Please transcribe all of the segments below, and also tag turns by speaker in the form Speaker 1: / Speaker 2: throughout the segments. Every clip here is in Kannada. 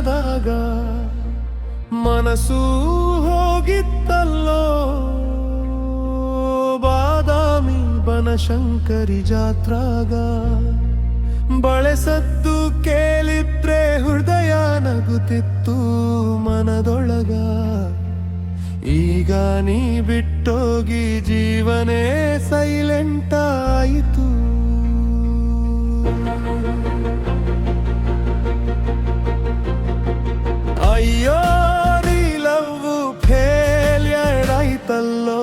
Speaker 1: ಕ್ಷಣದಾಗ ಮನಸ್ಸು ಹೋಗಿತ್ತಲ್ಲೋ ಬಾದಾಮಿ ಬನಶಂಕರಿ ಜಾತ್ರಾಗ ಬಳೆಸದ್ದು ಕೇಳಿದ್ರೆ ಹೃದಯ ನಗುತ್ತಿತ್ತು ಮನದೊಳಗ ಈಗ ನೀ ಬಿಟ್ಟೋಗಿ ಜೀವನೇ ಸೈಲೆಂಟ್ ಆಯಿತು ಅಯ್ಯೋ ನೀ ಲವ್ ಫೇಲ್ಯೂರ್ ಆಯ್ತಲ್ಲೋ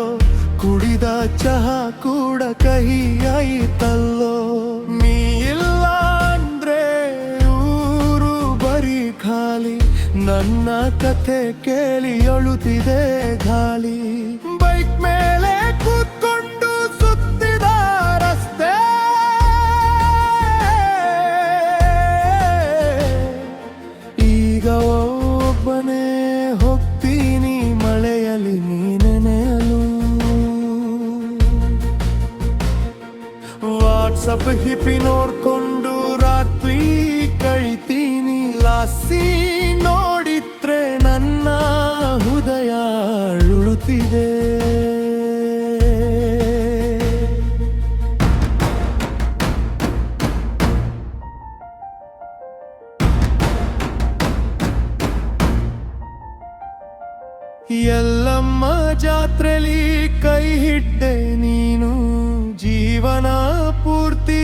Speaker 1: ಕುಡಿದ ಚಹಾ ಕೂಡ ಕಹಿ ಆಯ್ತಲ್ಲೋ ನೀ ಇಲ್ಲ ಅಂದ್ರೆ ಊರು ಬರೀ ಖಾಲಿ ನನ್ನ ಕಥೆ ಕೇಳಿ ಅಳುತ್ತಿದೆ ಗಾಳಿ ಬೈಕ್ ಮೇಲೆ ಕೂತ್ಕೊಂಡು ಸುತ್ತಿದ ರಸ್ತೆ ಈಗ ಒಬ್ಬನೇ ಹೋಗ್ತೀನಿ ಮಳೆಯಲ್ಲಿ ನೀ ನೆನೆಯಲು ವಾಟ್ಸಪ್ ಹಿಪ್ಪಿ ನೋಡ್ಕೊಂಡು ರಾತ್ರಿ ಕಳಿತೀನಿ ಲಾಸಿ ನೋಡಿದ್ರೆ ನನ್ನ ಹೃದಯ ಅಳುತ್ತಿದೆ ಎಲ್ಲಮ್ಮ ಜಾತ್ರೆಲಿ ಕೈ ಹಿಡ್ಡೆ ನೀನು ಜೀವನ ಪೂರ್ತಿ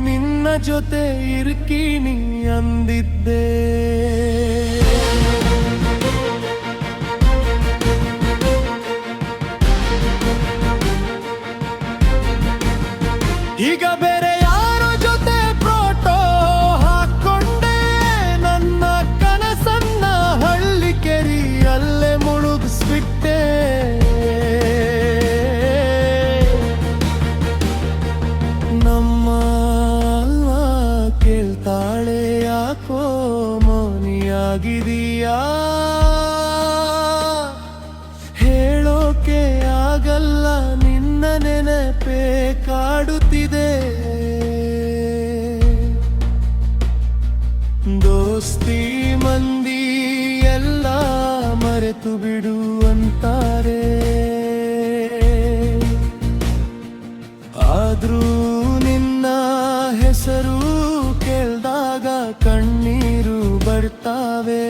Speaker 1: ನಿನ್ನ ಜೊತೆ ಇರ್ಕೀನಿ ಅಂದಿದ್ದೆ ಈಗ ಬೇರೆ ಯಾರೋ ಜೊತೆ ಫೋಟೋ ಹಾಕೊಂಡೆ ನನ್ನ ಕನಸನ್ನ ಹಳ್ಳಿ ಕೆರಿಯಲ್ಲೇ ಮುಳುಗಿಸ್ಬಿಟ್ಟೆ ನಮ್ಮ ಕೇಳ್ತಾಳೆ ಯಾಕೋ ಮೌನಿಯಾಗಿದೀಯಾ ಹೇಳೋಕೆ ಆಗಲ್ಲ ನಿನ್ನ ನೆನಪೇ ಕಾಡುತ್ತಿದೆ ದೋಸ್ತಿ ಮಂದಿ ಎಲ್ಲ ಮರೆತು ಬಿಡು ಅಂತಾರೆ ಆದ್ರೂ ನಿನ್ನ ಹೆಸರು ಕೇಳ್ದಾಗ ಕಣ್ಣೀರು ಬರ್ತಾವೆ